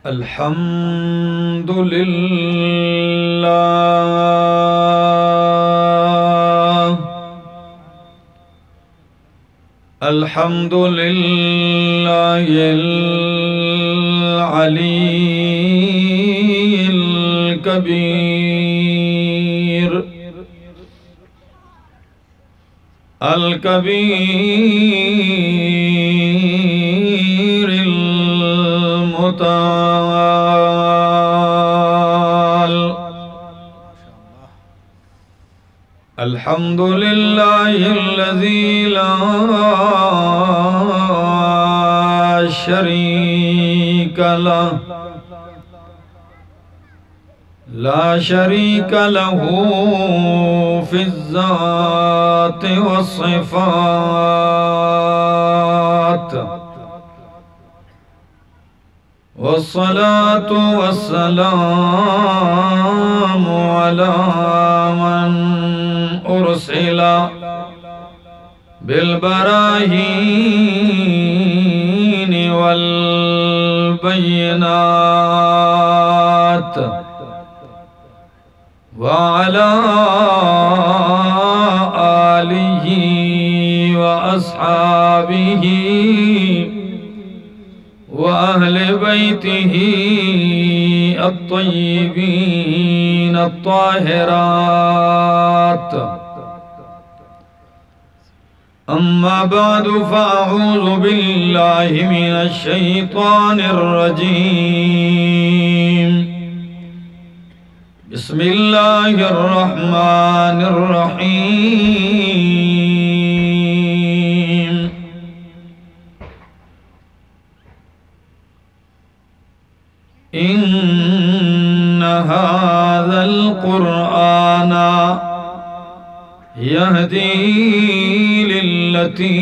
अल्हम्दुलिल्लाह अल्हम्दुलिल्लाहिल अलीय्यिल कबीर अल कबीरिल मुताल अल्हम्दुलिल्लाहिल्लज़ी ला शरीका लहू फिज़्ज़ाति वस्सिफ़ात वस्सलातु वस्सलामु अला मन उर्सिला बिलबराहीनि वल बय्यिनात व अला आलिहि व अस्हाबिहि व अहले बैतिहि अत्तय्यिबीन अत्ताहिरात अम्मा बादु फ़अऊज़ु बिल्लाहि मिनश शैतानिर रजीम बिस्मिल्लाहिर रहमानिर रहीम इन्ना हाज़ल क़ुरआना यहदी लिल्लती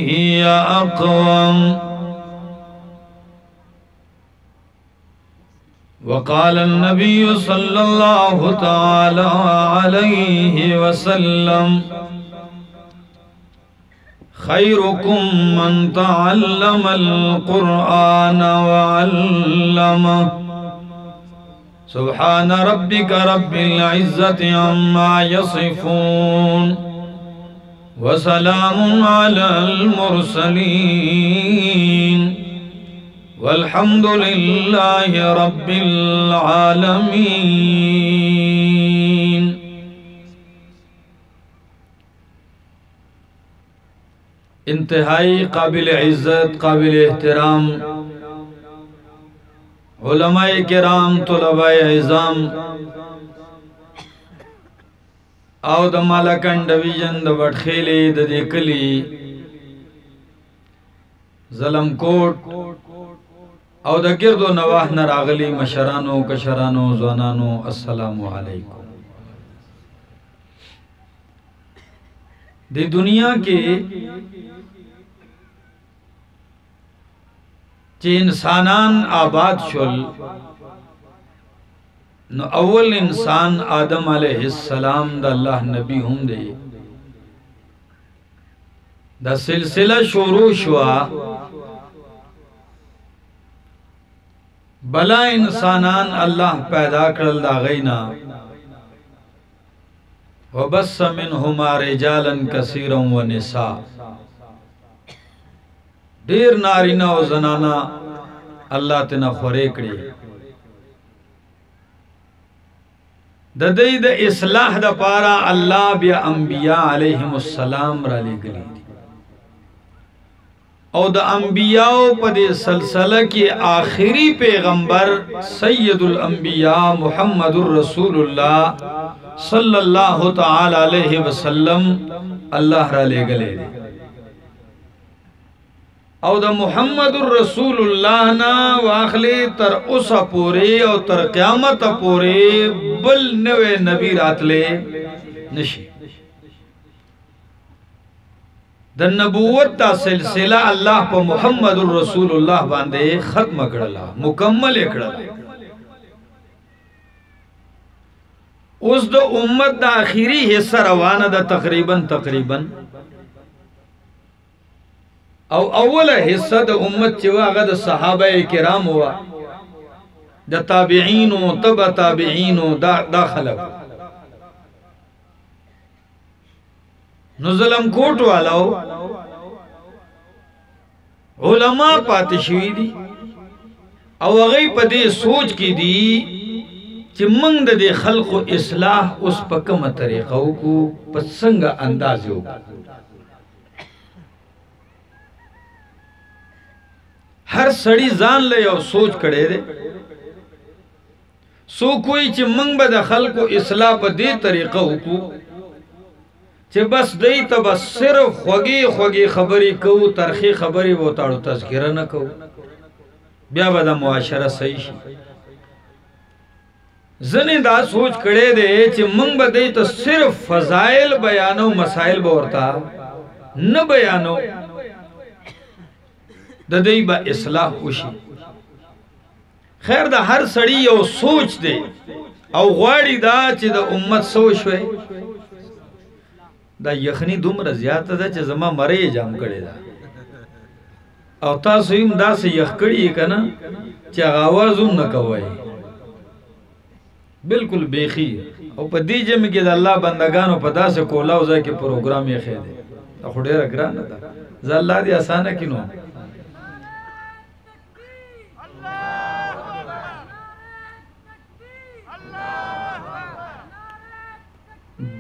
हिय अक़वम वक़ाल अन्नबिय्यु सल्लल्लाहु तआला अलैहि वसल्लम खैरुकुम मन तअल्लमल क़ुरआन व अल्लमह सुब्हान रब्बिका रब्बिल इज़्ज़ति अम्मा यसिफून व सलामुन अलल मुरसलीन वल्हम्दुलिल्लाहि रब्बिल आलमीन। इंतहाई काबिल इज़्ज़त काबिल एहतराम उलमाए किराम तुलबाए इज़ाम आओ द मालाकंड डिवीजन द बटखेली द कली ज़लमकोट औ द गिरदो नवाह न रागली मशरानो कशरानो ज़वानानो अस्सलामु अलैकुम। दी दुनिया के चे इंसानान आबाद शुल न अव्वल इंसान आदम अलैहिस्सलाम द अल्लाह नबी हुंदे द सिलसिला शुरू शुआ बला इंसानान अल्लाह पैदा करल दा गईना व बस्स मिनहुमा रिजालन कसीरन व निसा ढेर नारीना और जनाना अल्लाह तना खुरेकड़ी ददई द इस्लाह द पारा अल्लाह बिया अंबिया अलैहिमुस्सलाम राले गली और द अंबियाओ पदे सलसला के आखिरी पैगंबर सैयदुल अंबिया मुहम्मदुर रसूलुल्लाह सल्लल्लाहु तआला अलैहि वसल्लम अल्लाह राले गले और द मुहम्मदुर रसूलुल्लाह ना वाखले तर उस पूरे और तर क़यामत पूरे बल नवे नबी रातले नशी द नबूवत दा सिलसिला अल्लाह पर मुहम्मदुर रसूलुल्लाह बांधे खत्म करला मुकम्मल करला उस द उम्मत दा आखिरी हिस्सा रवाना दा तकरीबन और अव्वल हिस्सा द उम्मत चवा द सहाबा किराम हुआ دا تابعینو تبا تابعینو دا خلق نو ظلم کوٹ والاو علماء پاتے شوی دی او غی پا دے سوچ کی دی چی منگ دا دے خلق و اصلاح اس پا کم طریقو کو پا سنگا اندازیو ہر سڑی زان لے او سوچ کڑے دے سو کوئی چی منگ با دا خلق و اصلاح پا دے طریقو کو چی بس دی تا بس صرف خوگی خبری کو ترخی خبری وہ تاڑو تذکرہ نہ کو بیا با دا معاشرہ صحیح شی زنی دا سوچ کڑے دے چی منگ با دی تا صرف فضائل بیانو مسائل بورتا نہ بیانو دا دی با اصلاح خوشی خیر دا ہر سڑی یو سوچ دے او غواڑی دا چی دا امت سوچوے دا یخنی دوم رضیات دا چی زمان مرائی جام کڑے دا او تاسو ایم دا سے یخ کڑی کنا چی آوازم نکوائی بالکل بیخی او پا دی جمع کی دا اللہ بندگانو پا دا سے کولاو زا کے پروگرام یہ خیدے دا خوڑے رکرانا دا زا اللہ دی آسانا کنو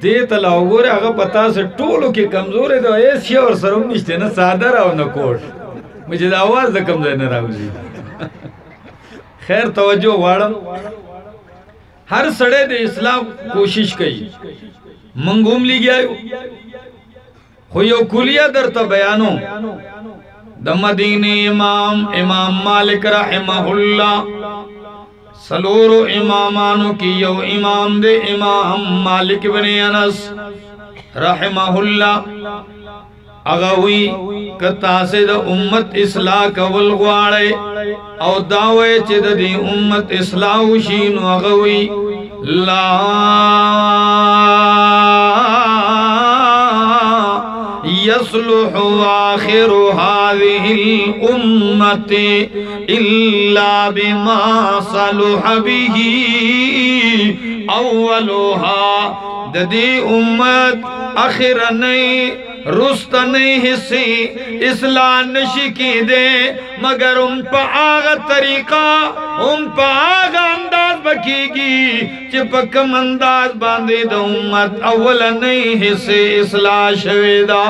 دیتا لاؤگو رہا اگا پتا سے ٹولو کی کمزور ہے تو ایسی اور سرم نشتے نا سادہ راو نا کوٹ مجھے دا آواز دا کمزور نا راو جی خیر توجہ وارم ہر سڑے دے اسلام کوشش کئی منگوم لی گیا خویو کلیہ در تا بیانو دا مدینی امام مالک رحمہ اللہ سلورو امامانو کی یو امام دے امام مالک بن انس رحمہ اللہ اگوی کتا سے دا امت اصلاح کول غواڑے او دعوے چی دا دی امت اصلاح شینو اگوی لا يصلح آخر هذه الأمة إلا بما صلح به أولها ددی امت آخر نئی رست نہیں حصی اصلاح نشکی دے مگر پا آغا طریقہ پا آغا انداز بکی گی چپا کم انداز باندے دا امت اولا نہیں حصی اصلاح شویدہ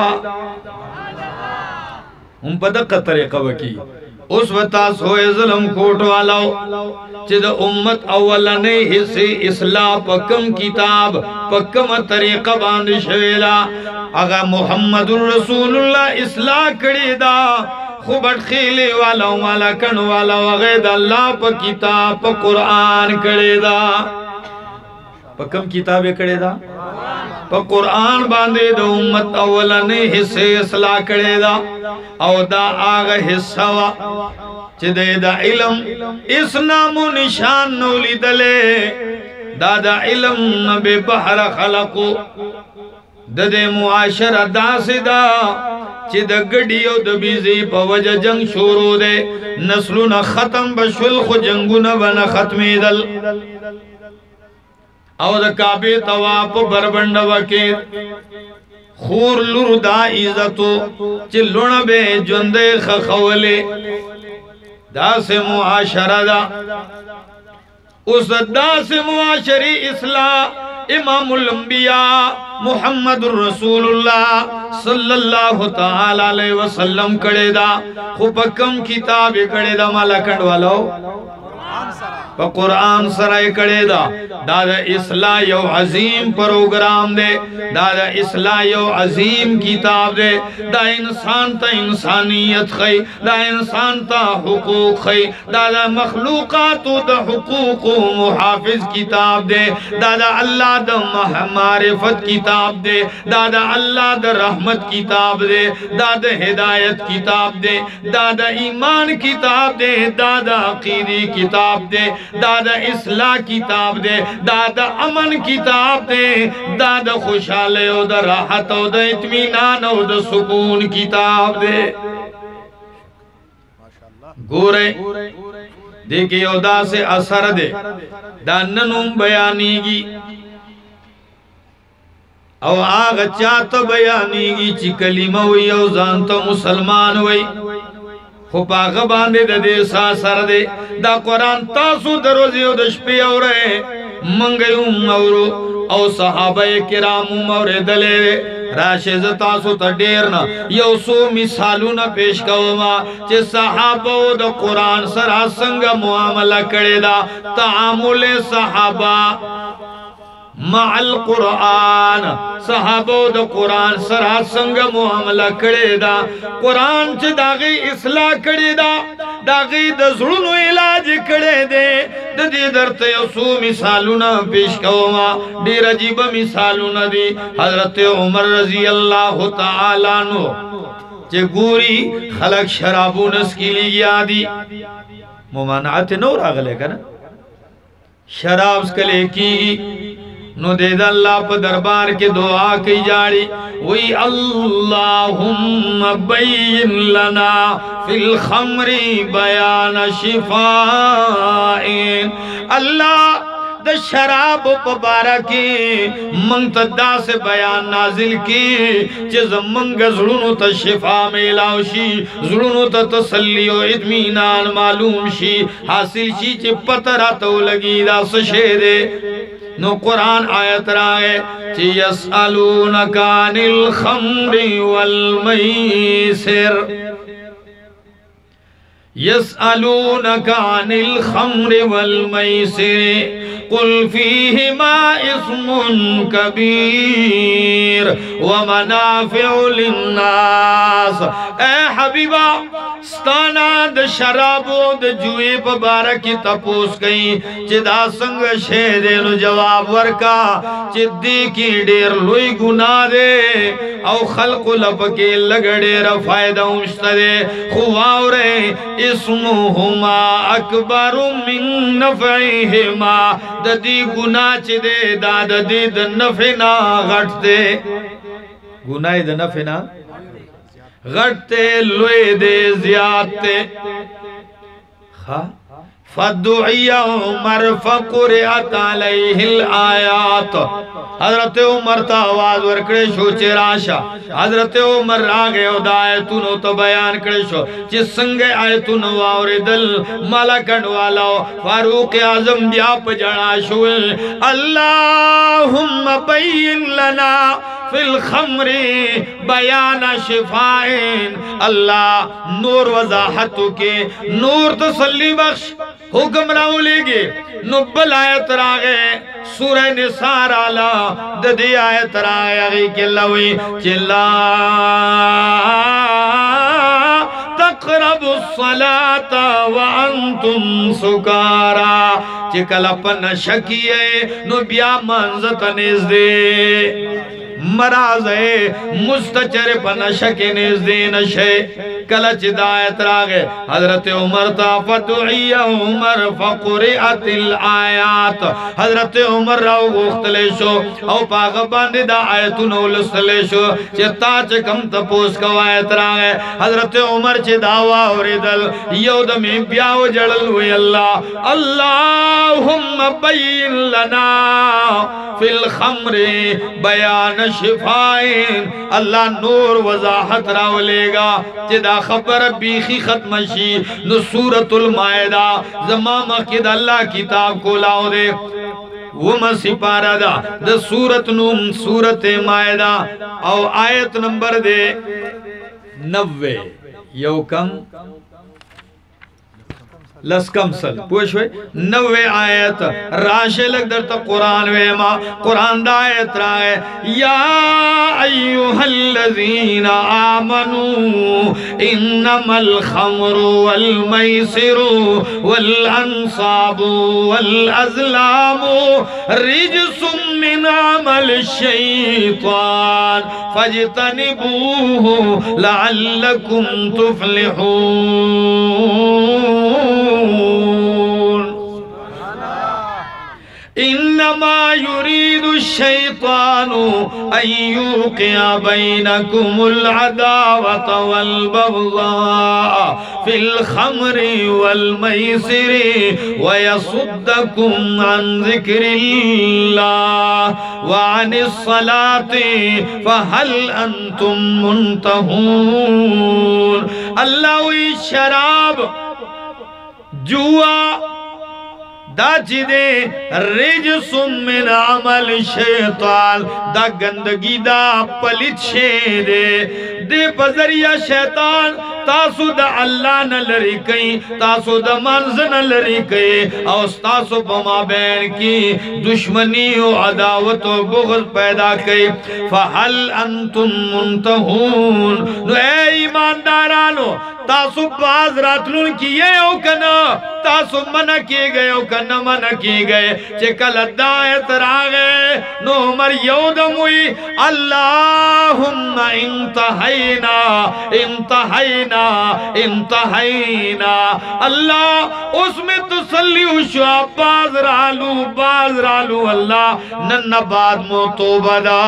پا دقا طریقہ بکی اس وطاس ہوئے ظلم کوٹ والاو چید امت اولا نہیں حصی اصلاح پا کم کتاب پا کم طریقہ باند شویلا اگا محمد الرسول اللہ اصلاح کری دا خوبت خیلے والا مالا کن والا وغید اللہ پا کتاب پا قرآن کری دا پا کم کتابیں کری دا پا قرآن باندے دا امت اولا نہیں حصے اصلاح کری دا او دا آغا حصہ وا چی دے دا علم اس نام و نشان نولی دلے دا علم بے بحر خلقو دے معاشرہ دا سے دا چی دا گڑیو دا بیزی پا وجہ جنگ شروع دے نسلونا ختم بشول خو جنگونا بنا ختمی دل او دا کعبی تواپ بربند وکیر خور لور دا عزتو چی لون بے جندے خخولے دا سے معاشرہ دا اس دا سے معاشری اصلاح امام الانبیاء محمد الرسول اللہ صلی اللہ تعالی علیہ وسلم کڑے دا خوب کم کتاب کڑے دا مالا کنڈ والاو پا قرآن سرائی کڑے دا دا اصلاح یو عظیم پروگرام دے دا اصلاح یو عظیم کتاب دے دا انسان تا انسانیت خی دا انسان تا حقوق خی دا مخلوقات دا حقوق و محافظ کتاب دے دا اللہ دا معرفت کتاب دے دا اللہ دا رحمت کتاب دے دا ہدایت کتاب دے دا ایمان کتاب دے دا عقیدی کتاب دے دادا اصلاح کتاب دے دادا امن کتاب دے دادا خوشحالے او دا راحت او دا اطمینان او دا سکون کتاب دے گورے देखिए योदा से असर दे दाननुम बयानीगी और आग चात बयानीगी ची कलिमा हुई और जानता मुसलमान हुई खुपाग बांधे दे सा सर दे दा कुरान तासु दरोजे और दशपे और मंगयुम और सहाबाए किरामुम और दले राशेज तासु त डेर ना यौसो मिसालू ना पेश कवमा चे सहाबो द कुरान सरा संग मुआमला करे दा तामुल सहाबा माल कुरान सहाबो द कुरान सरा संग मुआमला करे दा कुरान च दागी इस्लाह करे दा दागी द जुल्म इलाज करे दे दे दरते यसू मिसालू ना पेश कवमा डेर अजीब मिसालू ना दी हजरत उमर रजी अल्लाह तआला नो जे गोरी खलक शराबू नस की लिया दी मुमानात नो रागले का शराब कले की नो दे अल्लाह पर दरबार के दुआ की जाड़ी वही अल्लाहुम्मा बैन लना फिल खमरी बयान शिफाइन अल्लाह द शराब मुबारकी मंगतदा से बयान नाजिल की जे जमंग जुलुनो त शिफा मेलावशी जुलुनो त तसल्ली और इत्मीनान मालूम शी हासिल शी चे पतरा तो लगी दा सशेदे नो कुरान आयत राए ची यसअलूनका अनिल खम्रि वल मैसिर यसअलूनका अनिल खम्रि वल मैसिर कुल फीहिमा इस्मुन कबीर व मनाफिउ लिन्नास ए हबीबा स्ताना द शराबो द जुए बारकी तपोस कई चिदा संग शेदे नु जवाब वर्का चिद्दी की डेर लोई गुना दे औ खल्क लब के लगड़े रफायदा उस्तदे खुवावरे इस्मुहुमा अकबरु मिन नफइहिमा ददी गुना चिदे दाद दी द नफना घटते गुनाए द नफना घटते लोए दे ज़ियादते खा फदुइया उमर फकुरियत अलैहिल आयात हजरत उमर ता आवाज वर करे शो चेराशा हजरत उमर रागे उदाय तुनो तो बयान करे शो जिस संगे आए तुन वावर दल माला कंडवाला फारूक आजम ब्याप जणा शो अल्लाहुम्मा बैन लना फिल खमरी बयान शिफाइन अल्लाह नूर वजाहत के नूर तसल्ली बख्श हुक्म राउलेगे नुब्बल आयत रागे सूरह निसार आला ददी आयत रागे के लवी चिल्ला तक़रबु सलाता व अंतुम सुकारा चिकल अपन शकिए नु बिया मंजत निज़दे मराज है मुस्तचर पनशके निज़दे नशे कलच दायत रागे हजरत उमर ता फदुइया उमर फकुरिअतिल आयात हजरत उमर राव गोख्तले शो औ पाग बांधे दा आयतुन उलसले शो चिता च कम तपोस कवायत रागे हजरत उमर चे दावा और दल योद में ब्याव जड़ल हुए अल्लाह अल्लाहुम्मा बैन लना फिल खमरे बयान शिफाइन अल्लाह नूर वजाहत रावलेगा चिदा खबर बीखी खत्म शी नु सूरतुल मायदा जमामा किद अल्लाह किताब को लाओ दे वो सिपारा दा द सूरत नुम सूरत मायदा और आयत नंबर दे 90 यो कम लस्कम सल पूछवे 90 आयत राशे लग दर तो कुरान वे मा कुरान दा आयत राए या अय्युहल्लज़ीना आमनू इन्नमल खमरु वल मैसिरु वल अंसाबु वल अज़लामु रिजसुम मिन अमल शैतान फज्तनिबूहु लअल्लकुम तुफ्लिहून इन्नमा युरीदु शैतानु अन युक़िअ बैनकुमुल अदावत वल बग़ज़ा फिल खम्रि वल मैसिरि व यसुद्दकुम अन ज़िक्रिल्लाह व अनिस सलाति फहल अंतुम मुंतहून। अल्लाह शराब जुआ दा चिदे रिजसुम मिन अमल शैतान दा गंदगी दा पलित शे दे बजरिया शैतान तासु दा अल्लाह न लरी कई तासु दा मंज न लरी कई और तासु बमा बैन की दुश्मनी और अदावत और बुग़्ज़ पैदा कई। फहल अंतुम मुंतहून नो ए ईमानदारानो तासु बाज रातलुन किए हो कना तासु मन किए गए हो कना मन किए गए चिकल दायत रागे नो मर यौदम हुई अल्लाहुम्मा इंतहैना इंतहैना इंतहैना। अल्लाह उसमें तसल्ली हुआ बाज रालू अल्लाह नन्ना बाद मो तो बदा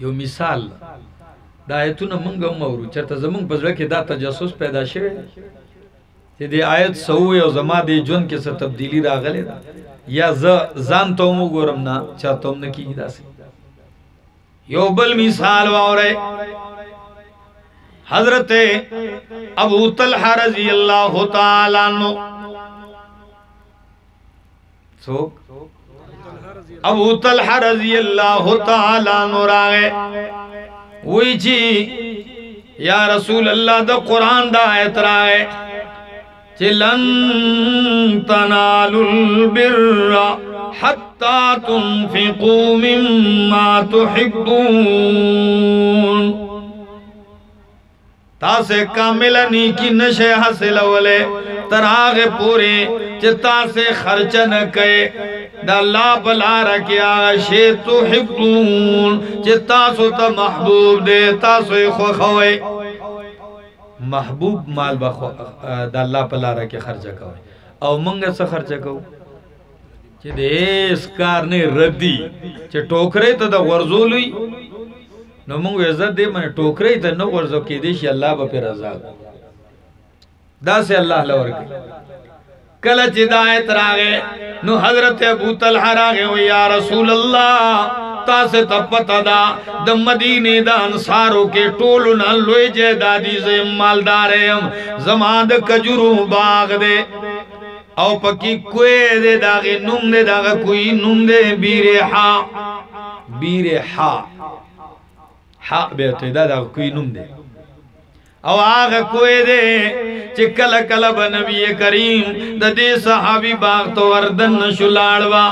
यो मिसाल दा आयतुना मंगम मौरू चरता जमंग बजड़ा के दा तजस्सुस पैदा शे ते दे आयत सौ यो जमा दे जुन के स तब्दीली रागले दा या जान तो मु गोरम ना चाहतो न की दा से यो बल मिसाल वारे हजरत अबू तलहा रज़ी अल्लाह तआला अन्हु सो अबू तलहा रज़ी अल्लाह तआला अन्हु रागे वही जी या रसूल अल्लाह दा कुरान दा आयत रागे चिलन तनालुल बिर्रा हत्ता तुनफिकू मिम्मा तुहिब्बून। तासे कामिलनी की नशे हासिल वले तरागे पूरे चिता से खर्च न कए दल्ला बला रखिया शे तुहिब्बून चिता सो त महबूब दे तासो खोखवे महबूब माल बखो दल्ला बला रखे खर्च कवे और मंग से खर्च कव चे देस कार ने रद्दी चे टोकरे तो द वर्जोलुई नो मंग इज्जत दे मन टोकरे तो न वर्जो के देश अल्लाह ब पे रजा दा से अल्लाह लवर के कल हिदायत रागे नु हजरत अबू तलहा रागे ओ या रसूल अल्लाह तासे तपता दा द मदीने दा अंसारो के टोलु न लोई जे दादी से मालदार हम जमाद कजुरू बाग दे औ पकी कोए दे दागे नुम दे दागा कोई नुम दे बीरे हा बेटे दादा कोई नुम दे और आग कोए दे चिकल कलब नबी करीम दे सहाबी बाग तो वर्दन शुलाड़वा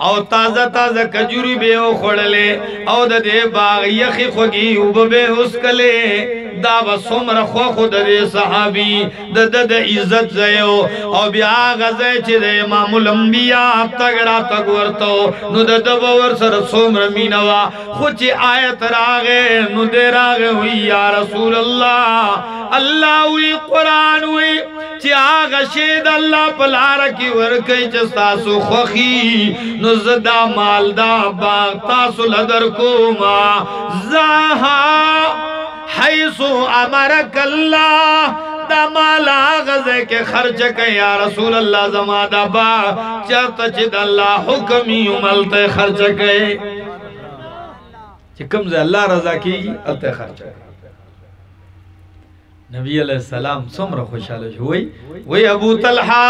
और ताजा ताजा कजूरी बे खोड़ले और दे बाग यखी खोगी उबे उसकले दावा सोमर खो खुद दे सहाबी द इज्जत जयो और ब्याग जय चे इमामुल अंबिया तगड़ा तगवरतो नु द बवर सर सोमर मीनवा खुच आयत रागे नु दे रागे हुई या रसूल अल्लाह अल्लाह हुई कुरान हुई चियाग शेद अल्लाह पलार की वर्कई जस्तासु खोखी नुज़दा मालदा बाग तासु लदर को मा ज़हा हैसु अमरक अल्लाह दमाला गज़े के खर्च के या रसूल अल्लाह जमादा बा चरत चिद अल्लाह हुक्मी उमलते खर्च के चिकम से अल्लाह रजा की अलते खर्च नबी अलैहिस्सलाम सोमर खुशाल हुई वही अबू तलहा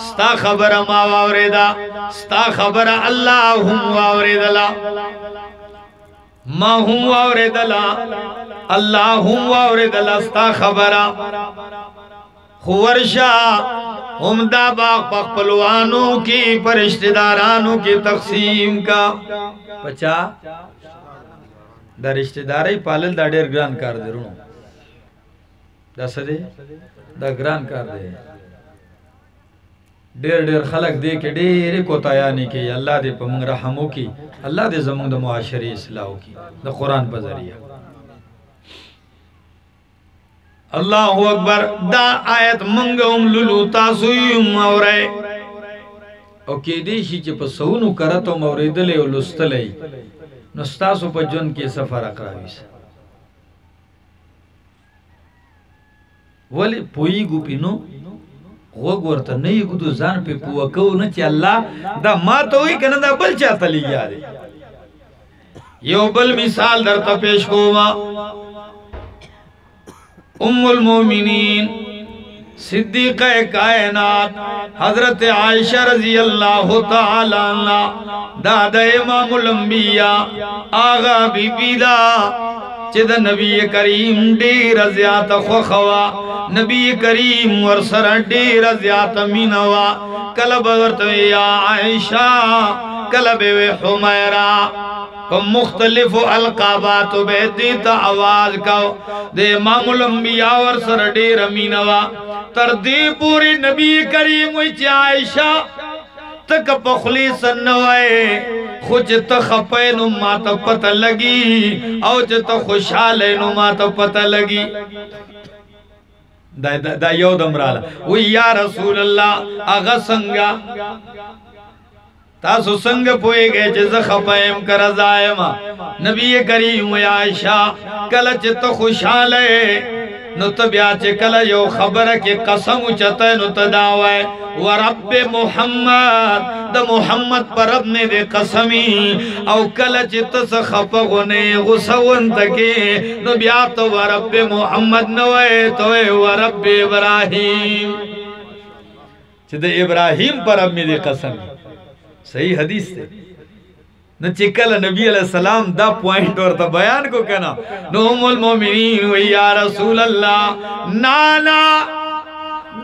स्ता खबर मा वावरेदा स्ता खबर अल्लाह हुम वावरेदला मा हुम वावरेदला अल्लाह हुम वावरेदला स्ता खबरा खुवर्शा उम्दा बाग पखपलवानों की पर रिश्तेदारानों की तकसीम का पचा दा रिश्तेदारी पालल दा डेर ग्रान कर दे रुनो दस दे दा ग्रान कर दे डेर डेर खलक दे के डेरे कोताया नहीं के अल्लाह दे पमंग रहमो की अल्लाह दे जमंग द मुआशरे इस्लाह की द कुरान पर जरिया अल्लाहु अकबर। दा आयत मंगम लुलु तासुम औरे ओ के देशी च पसौनु करतो मौरिदले ओ लुस्तले नस्तासु पजन के सफर अकराविस वली पोई गुपिनो वग वर्ता नहीं गुदु जान पे पुआ को न च अल्लाह दा मा तो ही कन दा बल चाता ली यारे यो बल मिसाल दरता पेश कोमा उम्मुल मोमिनीन सिद्दीक़ा कायनात हजरत आयशा रज़ी अल्लाह तआला अन्हा दादा इमामुल अंबिया आगा बीबी दा चिद नबी करीम डेर ज़्यादा खुखवा नबी करीम वरसर डेर ज़्यादा मीनवा कलब वर्तवे या आयशा कलब वे हुमैरा को मुख्तलिफ अलकाबात बेदीता आवाज का दे इमामुल अंबिया वरसर डेर मीनवा तरदी पूरी नबी करीम विच आयशा तक पखली सन्नवाए खुच तखपे नु माता पता लगी औ ज त खुशहाले नु माता पता लगी दा योदम राला वो या रसूल अल्लाह आगा संगा तासु संग पोए गए ज खपएम कर जायमा नबी करीम आयशा कल च त खुशहाले नु तबिया चे कल यो खबर के कसम चते नु तदावे व रब मोहम्मद द मोहम्मद पर रब ने दे कसमी औ कल चित स खपगने गुसवंत के नु बिया तो व रब मोहम्मद नवे तो व रब इब्राहिम चिद इब्राहिम पर रब ने दे कसम सही हदीस है न चिकल नबी अलैहि सलाम दा पॉइंट और दा बयान को कहना नो उम्मुल मोमिनीन व या रसूल अल्लाह नाना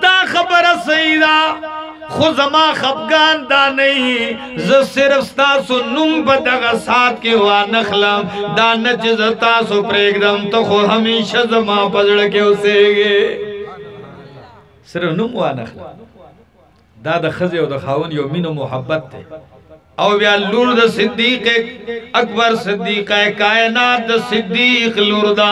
दा खबर सईदा खुजमा खफगान दा नहीं ज सिर्फ तासु नुम बदगा साथ के हुआ नखलम दा नच तासु प्रेगदम तो खो हमेशा जमा पजड़ के उसेगे सिर्फ नुम हुआ नखलम दा द खजे और द खावन यो मिनो मोहब्बत थे औ व्या लुर्द सिद्दीक अकबर सिद्दीक कायनात सिद्दीक लुर्दा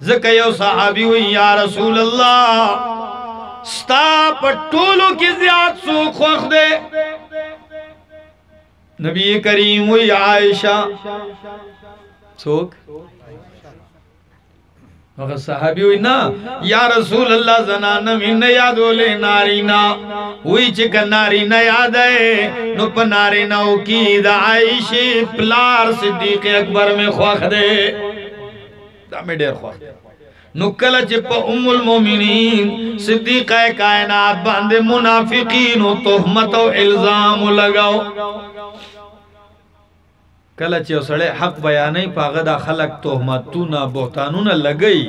ज़कयो सहाबी हुई या रसूल अल्लाह स्ता पटोलो की ज़ियाद सूख वक्त दे नबी करीम हुई आयशा सूख मगर सहाबी हुई ना या रसूल अल्लाह ज़नाना मिन याद ओले नारीना हुई चिकन नारीना याद है नुप नारीना उकीद आयशे प्लार सिद्दीक अकबर में ख्वाख दे दामे डेर ख्वाख नुकल चिप उम्मुल मोमिनीन सिद्दीक़ कायनात बांधे मुनाफिकीन तोहमत इल्जाम लगाओ कल चे सड़े हक बयान पागदा खलक तोहमतू ना बोहतानू ना लगई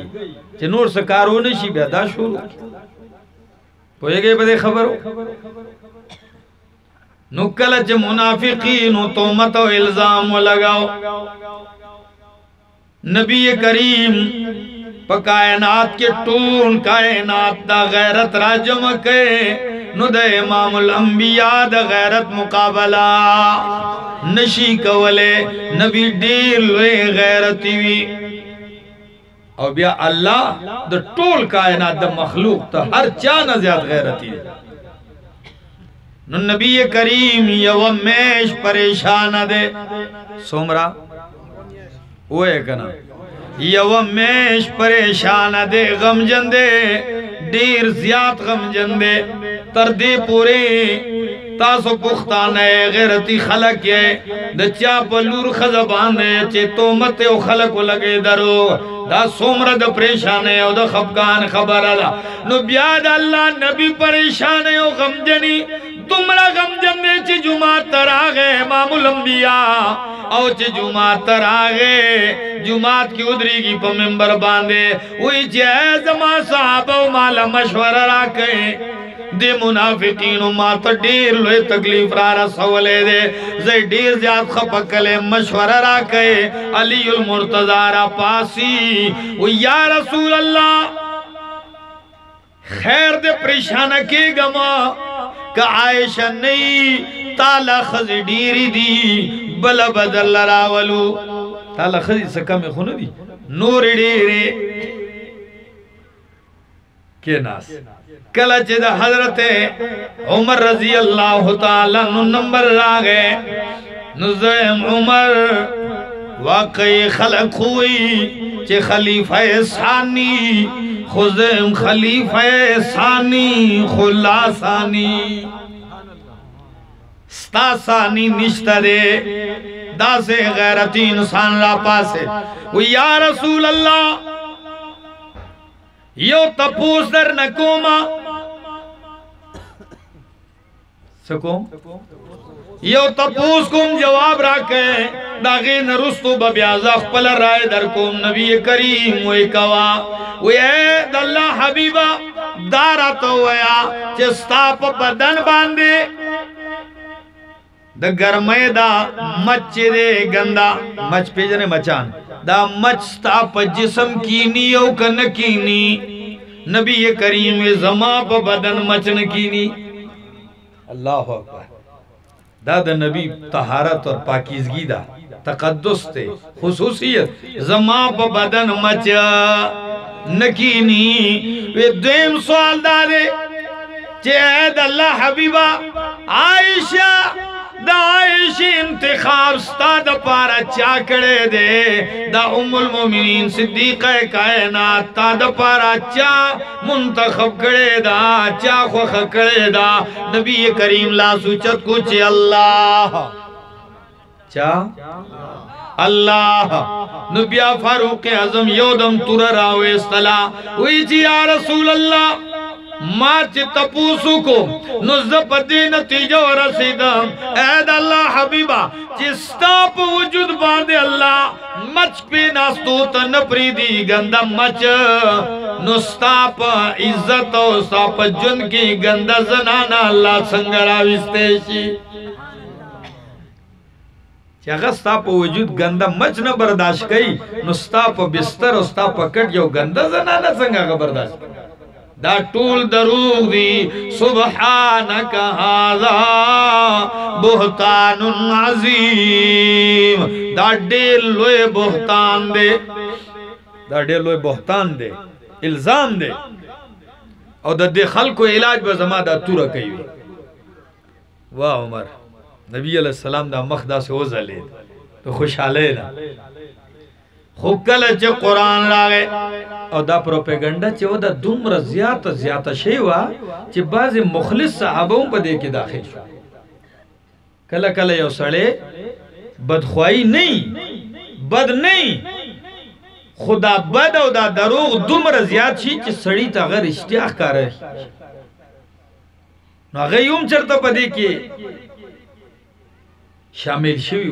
चे नूर सकारो नशी बेदा शुरू पोए गए बदे खबर नुकल चे मुनाफिकीन तोहमत इल्जाम लगाओ नबी करीम कायनात के टून कायनात दा गैरत राजम के नुद इमामुल अंबिया दा गैरत मुकाबला नशी कवले नबी डेल वे गैरती वी और बिया अल्लाह द टोल कायनात द मखलूक ता हर चा न ज्यादा गैरती नु नबी करीम यवमेश परेशान दे सोमरा वो है कना यवमेश परेशान दे गमजन दे देर ज्याद गमजन दे तरदे पूरे तासो पुख्तान गैरती खलक है दचा पलूर खजबान है चे तोमत ओ खलक लगे दरो दा सोमरा द परेशान है ओ द खफगान खबर अला नु ब्याद अल्लाह नबी परेशान है ओ गमजनी तुमरा गमजन दे चे जुमा तरा गए इमामुल अंबिया औ चे जुमा तरा गए जुमात की उदरी की पर मेंबर बांधे वही जैज मा साहब माला मशवरा राखे दे मुनाफिकीन मात डेर लोए तकलीफ रारा सवले दे जे डेर ज्याद खपकले मशवरा राखे अलीउल मुर्तज़ा पासी वो या रसूल अल्लाह खैर दे परेशान के गमा का आयशा नहीं ताला खज डीरी दी बल बदल रावलू ताला खजी सका में खुन दी नूर डेरे के नास कल च हजरत उमर रजी अल्लाह ताला नु नंबर रागे नुज़ैम उमर वाकई खलक हुई चे खलीफा सानी खुज़ैम खलीफा सानी खुलासानी स्तासानी निश्तरे दासे गैरती इंसान ला पासे वो या रसूल अल्लाह यो तपूस दर नकोमा सको यो तपूस कुम जवाब राके दागे नरुस्तु बब्याजा खपल राय दर कुम नबी करीम वे कवा वे अल्लाह हबीबा दारा तो वया चस्ताप बदन बांधे द गरमे दा मच दे गंदा मच पेजने मचान दा मच ताप जिस्म कीनी औ कन कीनी नबी करीम जमा प बदन मचन कीनी अल्लाह अकबर दाद नबी तहारत और पाकीज़गी दा तकद्दुस ते खुसूसियत जमा प बदन मच नकीनी वे देम सवाल दादे चे अल्लाह हबीबा आयशा दाइश इंतखाब स्ताद पारा चा करे दे दा उम्मुल मोमिनीन सिद्दीक़ा कायनात ताद पारा चा मुंतखब करे दा चा खुख करे दा नबी करीम ला सूचत कुछ अल्लाह चा अल्लाह नबिया फारूक आजम योदम तुर रावे सला हुई जी या रसूल अल्लाह माच तपूसु को नुज़्ज़पदी नतीजो रसीदम ऐद अल्लाह हबीबा चिस्ताप वजूद बांधे अल्लाह मच पे नास्तू तन प्रीदी गंदा मच नुस्ताप इज्जत और साप जुन की गंदा जनाना अल्लाह संगड़ा विस्तेशी स्ताप वजूद गंदा मच न बर्दाश्त कई नुस्ताप बिस्तर और स्ताप पकड़ जो गंदा जनाना संगा का बर्दाश्त दा टूल दरूग दी सुबहानक हाज़ा बुहतानुन अज़ीम दा डेल लोए बुहतान दे इल्जाम दे और दे खल को इलाज बजमा दा तुरा कई वाह उमर नबी अलैहि सलाम दा मखदा से ओज़ले तो खुशहाले ना खुकल च कुरान लागे और दा प्रोपेगंडा च ओदा दुमर ज़्यादा शेवा च बाज़ मुखलिस सहाबाओं पर दे के दाखिल शो कल कल यो सड़े बदख्वाई नहीं बद नहीं खुदा बद और दा दरूग दुमर ज़्यादा ची च सड़ी ता अगर इश्तियाक कर ना गयूम चरता पर दे के शामिल शिव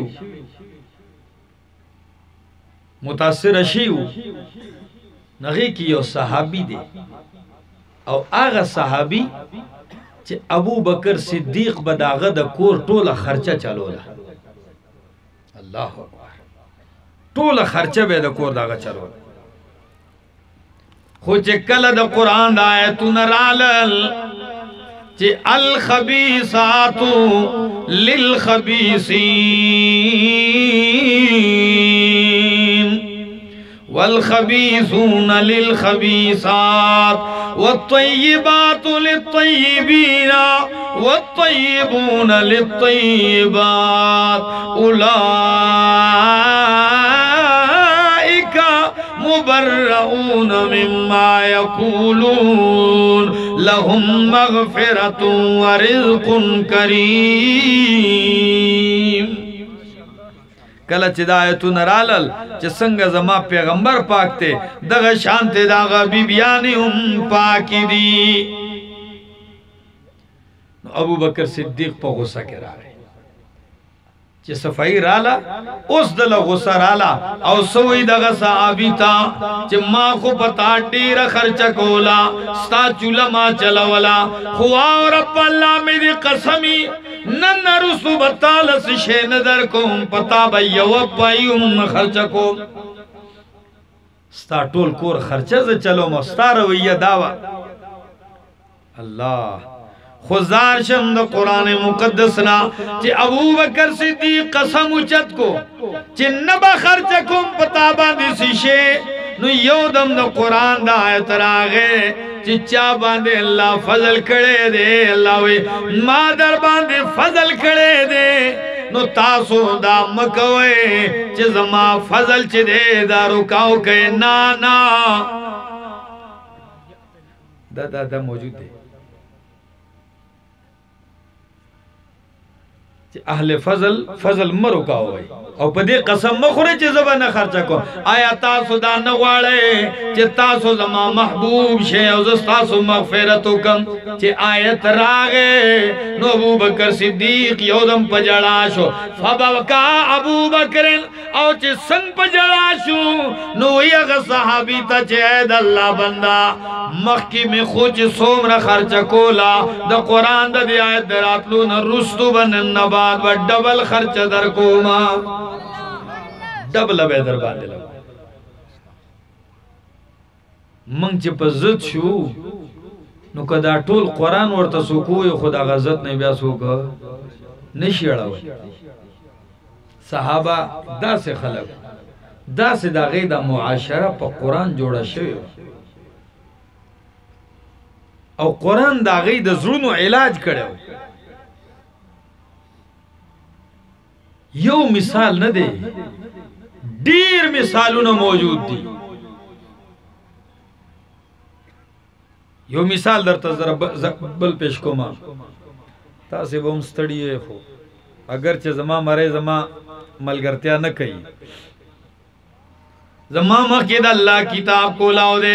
मुतासिर शिव नगे की यो सहाबी दे और आगा सहाबी चे अबू बकर सिद्दीक बदागद कोर टोला खर्चा चलोला अल्लाह अकबर टोला खर्चा बे द कोर दागा चलोला खुचे कल द कुरान दा आयतु नरालल चे अल खबीसातु लिल खबीसीन वल खबीसून लिल खबीसात वत्तय्यिबातु लित्तय्यिबीना वत्तय्यिबून लित्तय्यिबात उलाइका मुबर्रऊन मिम्मा यक़ूलून लहुम मग़फ़िरतुन व रिज़्क़ुन करीम कल चिदायतु नरालल च संग जमा पैगंबर पाक ते दग शांति दागा बीबियानी पाकी दी अबू बकर सिद्दीक पर गुस्सा के रहा च सफाई राला उस दल गुस्सा राला और सोई दगा सहाबी था च मां को पता डेरा खर्चा कोला स्ता चूल्हा मां चलावला खुआ और अल्लाह मेरी कसमी नन रुसु बतालस शे नजर को पता भैया पायूम खर्चा को स्ता टोल कोर खर्चा से चलो मस्ता रवैया दावा अल्लाह खुजार शम्द कुरान मुकद्दस ना चे अबू बकर सिद्दीक कसम उचत को चे नबा खर्च को पता बांधी शीशे नु योदम द कुरान दा आयत रागे चिच्चा बांधे अल्लाह फजल करे दे अल्लाह वे मादर बांधे फजल करे दे नो तासो दा मकवे चे जमा फजल चे दे दा रुकाओ कहे ना ना दा मौजूद है अहले फजल मरो का होई और पदे कसम मखरे चे जबान खर्चा को आया तासो दा न वाले चे तासो जमा महबूब शे और तासो मगफिरत कम चे आयत रागे नो अबू बकर सिद्दीक योदम पजड़ाशो फबका अबू बकर और चे संग पजड़ाशो नो यग सहाबी ता चे ऐद अल्लाह बंदा मक्की में खोच सोमरा खर्चा कोला द कुरान द आयत दरातलू न रुस्तु बन नबा डबल खर्च दर कोमा डबल बेदर बांधे मंग चे पजत शू नु कदा टोल कुरान वर्ता सोको खुदा गजत नहीं ब्या सोका निशियाड़ा हुई सहाबा दा से खलक दा से दा गैदा मुआशरा पर कुरान जोड़ा शवे और कुरान दा गैदा ज़रूनो इलाज करे यो मिसाल न दे डीर मिसालों न मौजूद थी यो मिसाल दर तजरा बल पेश को मां तासे बम स्तड़ी हो अगर चे जमा मरे जमा मलगरत्या न कही जमा मकीद अल्लाह किताब को लाओ दे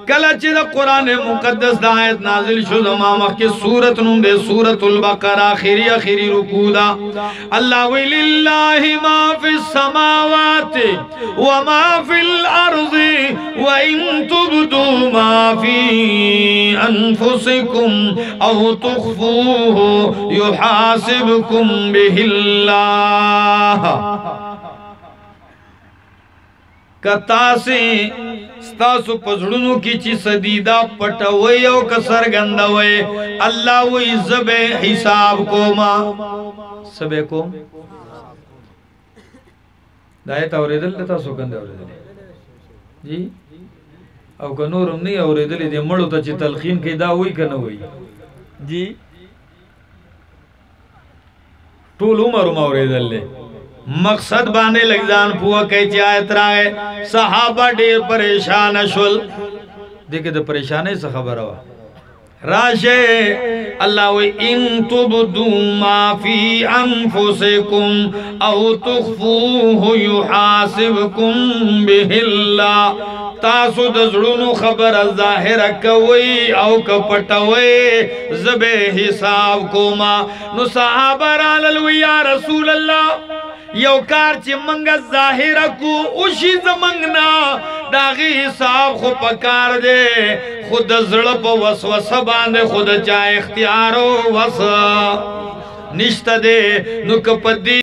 कल चे कुरान मुकद्दस दायत नाजिल शु जमा मकी सूरत नु दे सूरतुल बकरा आखिरी रुकूदा अल्लाह वलिल्लाहि मा फिस समावाति व मा फिल अर्ज़ि व इन तुबदू मा फी अनफुसिकुम औ तुखफूहु युहासिबकुम बिहिल्लाह कतासे स्तासु पजड़ुनु की ची सदीदा पटवई औ कसर गंदवई अल्लाह वही ज़बे हिसाब को मां सबे को दायत औरेदल लता सो गंदे औरेदल जी औ कनूरम नहीं औरेदल दे मड़ो ता ची तलखीन के दा हुई कन हुई जी टूल उमर औरेदल ले मकसद बाने लगजान पुआ कह आयत राय सहाबा ढेर परेशान शुल देखे तो परेशान से खबर हुआ राशे अल्लाह वे इन तुबदू मा फी अनफुसिकुम औ तुखफूहु युहासिबकुम बिहिल्लाह तासु दजड़ुनु खबर ज़ाहिर कवई औ कपटवई ज़बे हिसाब कोमा नु सहाबा रालल या रसूल अल्लाह यो कार ची मंगा ज़ाहिर को उशी ज़मंगना दागी हिसाब खो पकार दे खुद ज़ड़प वसवस बांधे खुद चाहे इख्तियारो वस निश्ता दे नुक पद्दी